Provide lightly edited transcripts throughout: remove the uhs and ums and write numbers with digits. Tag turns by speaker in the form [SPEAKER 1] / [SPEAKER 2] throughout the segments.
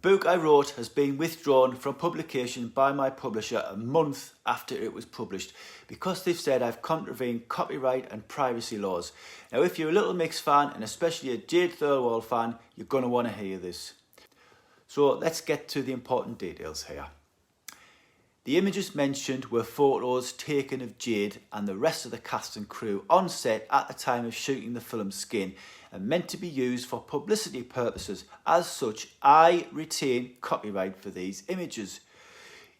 [SPEAKER 1] book I wrote has been withdrawn from publication by my publisher a month after it was published because they've said I've contravened copyright and privacy laws. Now, if you're a Little Mix fan, and especially a Jade Thirlwall fan, you're going to want to hear this. So let's get to the important details here. The images mentioned were photos taken of Jade and the rest of the cast and crew on set at the time of shooting the film Skin and meant to be used for publicity purposes. As such, I retain copyright for these images.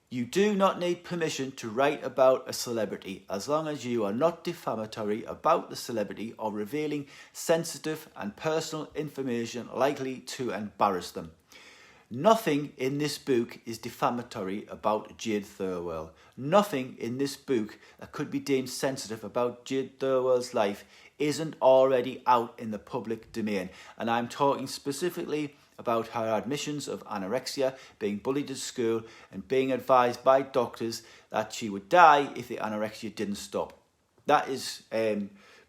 [SPEAKER 1] You do not need permission to write about a celebrity as long as you are not defamatory about the celebrity or revealing sensitive and personal information likely to embarrass them. Nothing in this book is defamatory about Jade Thirlwall. Nothing in this book that could be deemed sensitive about Jade Thirlwall's life isn't already out in the public domain. And I'm talking specifically about her admissions of anorexia, being bullied at school, and being advised by doctors that she would die if the anorexia didn't stop. That is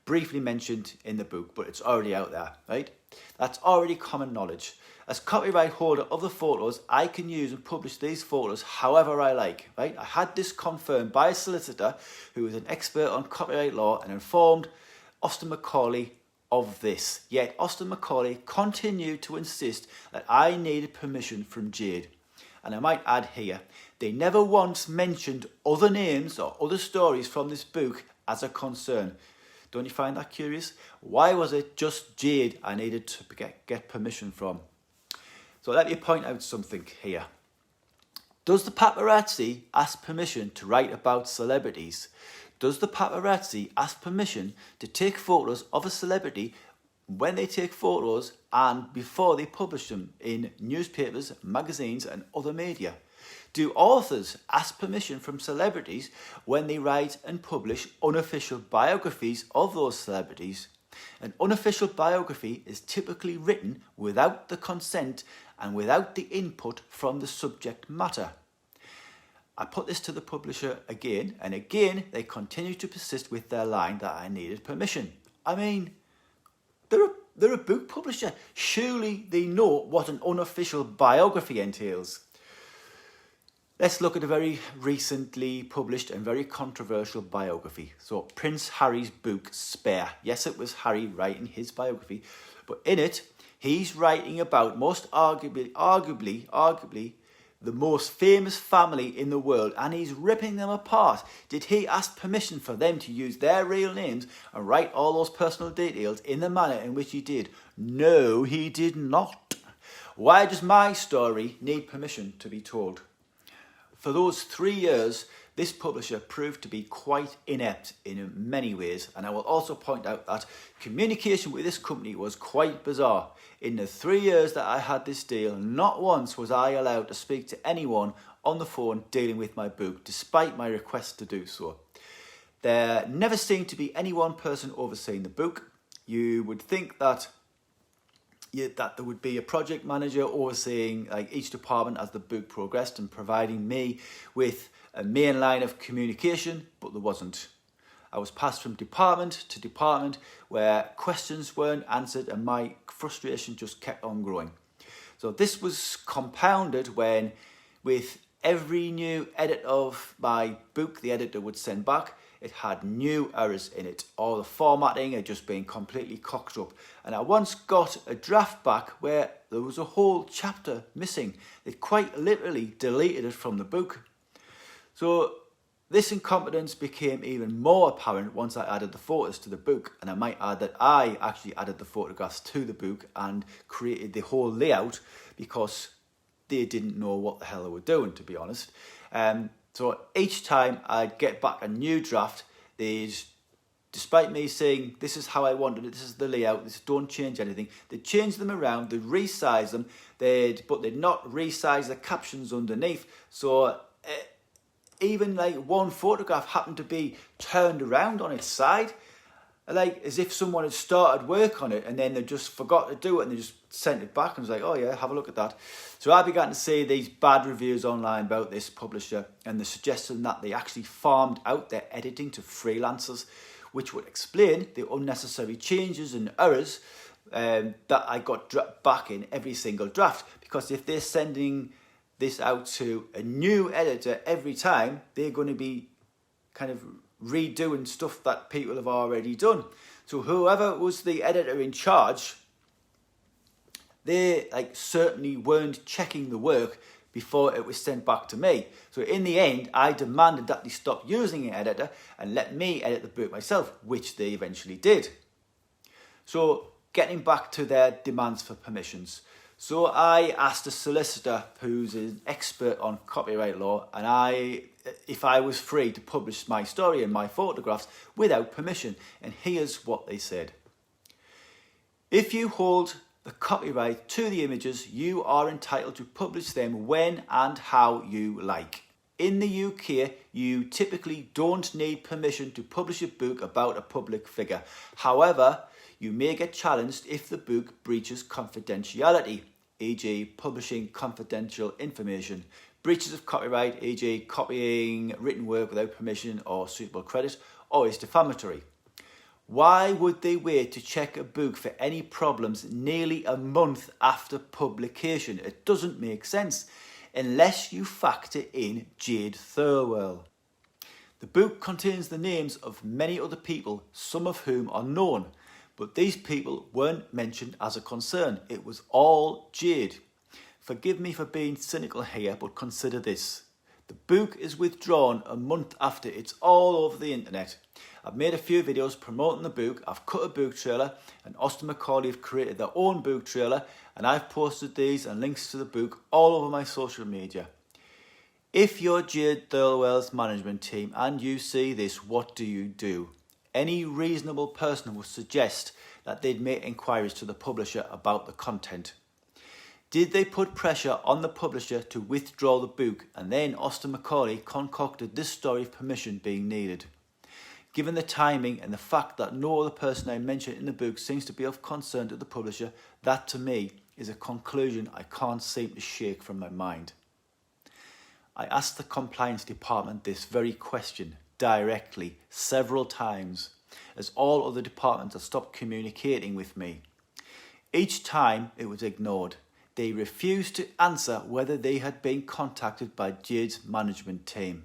[SPEAKER 1] briefly mentioned in the book, but it's already out there, right? That's already common knowledge. As copyright holder of the photos, I can use and publish these photos however I like, right? I had this confirmed by a solicitor who is an expert on copyright law and informed Austin Macauley of this. Yet Austin Macauley continued to insist that I needed permission from Jade. And I might add here, they never once mentioned other names or other stories from this book as a concern. Don't you find that curious? Why was it just Jade I needed to get permission from? So let me point out something here. Does the paparazzi ask permission to write about celebrities? Does the paparazzi ask permission to take photos of a celebrity when they take photos and before they publish them in newspapers, magazines and other media? Do authors ask permission from celebrities when they write and publish unofficial biographies of those celebrities? An unofficial biography is typically written without the consent and without the input from the subject matter. I put this to the publisher again, and again they continue to persist with their line that I needed permission. I mean, they're a book publisher. Surely they know what an unofficial biography entails. Let's look at a very recently published and very controversial biography. So Prince Harry's book, Spare. Yes, it was Harry writing his biography, but in it, he's writing about most arguably the most famous family in the world, and he's ripping them apart. Did he ask permission for them to use their real names and write all those personal details in the manner in which he did? No, he did not. Why does my story need permission to be told? For those 3 years, this publisher proved to be quite inept in many ways, and I will also point out that communication with this company was quite bizarre. In the 3 years that I had this deal, not once was I allowed to speak to anyone on the phone dealing with my book, despite my request to do so. There never seemed to be any one person overseeing the book. You would think that there would be a project manager overseeing each department as the book progressed and providing me with a main line of communication, but there wasn't. I was passed from department to department where questions weren't answered and my frustration just kept on growing. So this was compounded when, with every new edit of my book the editor would send back, it had new errors in it. All the formatting had just been completely cocked up. And I once got a draft back where there was a whole chapter missing. They quite literally deleted it from the book. So this incompetence became even more apparent once I added the photos to the book. And I might add that I actually added the photographs to the book and created the whole layout because they didn't know what the hell they were doing, to be honest. So each time I'd get back a new draft, despite me saying, this is how I wanted it, this is the layout, don't change anything, they'd change them around, they'd resize them, but they'd not resize the captions underneath. So even one photograph happened to be turned around on its side, as if someone had started work on it and then they just forgot to do it and they just sent it back and was like, oh yeah, have a look at that. So I began to see these bad reviews online about this publisher and the suggestion that they actually farmed out their editing to freelancers, which would explain the unnecessary changes and errors that I got back in every single draft, because if they're sending this out to a new editor every time, they're going to be kind of redoing stuff that people have already done. So whoever was the editor in charge, they certainly weren't checking the work before it was sent back to me. So in the end, I demanded that they stop using an editor and let me edit the book myself, which they eventually did. So getting back to their demands for permissions. So I asked a solicitor who's an expert on copyright law if I was free to publish my story and my photographs without permission. And here's what they said. If you hold the copyright to the images, you are entitled to publish them when and how you like. In the UK, you typically don't need permission to publish a book about a public figure. However, you may get challenged if the book breaches confidentiality, e.g. publishing confidential information, breaches of copyright, e.g. copying written work without permission or suitable credit, or is defamatory. Why would they wait to check a book for any problems nearly a month after publication? It doesn't make sense unless you factor in Jade Thirlwell. The book contains the names of many other people, some of whom are known, but these people weren't mentioned as a concern. It was all Jade. Forgive me for being cynical here, but consider this. The book is withdrawn a month after it's all over the internet. I've made a few videos promoting the book, I've cut a book trailer, and Austin Macauley have created their own book trailer, and I've posted these and links to the book all over my social media. If you're Jade Thirlwell's management team and you see this, what do? Any reasonable person would suggest that they'd make inquiries to the publisher about the content. Did they put pressure on the publisher to withdraw the book, and then Austin Macauley concocted this story of permission being needed? Given the timing and the fact that no other person I mentioned in the book seems to be of concern to the publisher, that to me is a conclusion I can't seem to shake from my mind. I asked the compliance department this very question directly several times, as all other departments have stopped communicating with me. Each time it was ignored. They refused to answer whether they had been contacted by Jade's management team.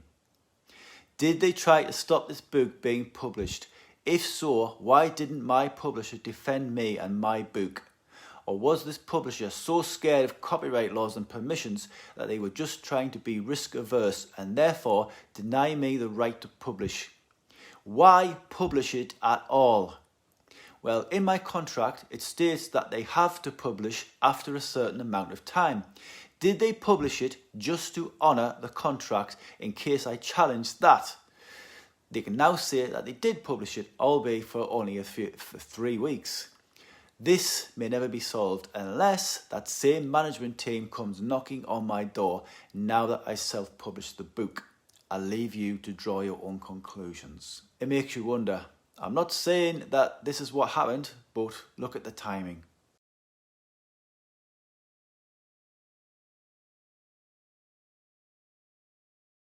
[SPEAKER 1] Did they try to stop this book being published? If so, why didn't my publisher defend me and my book? Or was this publisher so scared of copyright laws and permissions that they were just trying to be risk averse and therefore deny me the right to publish? Why publish it at all? Well, in my contract, it states that they have to publish after a certain amount of time. Did they publish it just to honour the contract in case I challenged that? They can now say that they did publish it, albeit for only for 3 weeks. This may never be solved unless that same management team comes knocking on my door now that I self-published the book. I'll leave you to draw your own conclusions. It makes you wonder. I'm not saying that this is what happened, but look at the timing.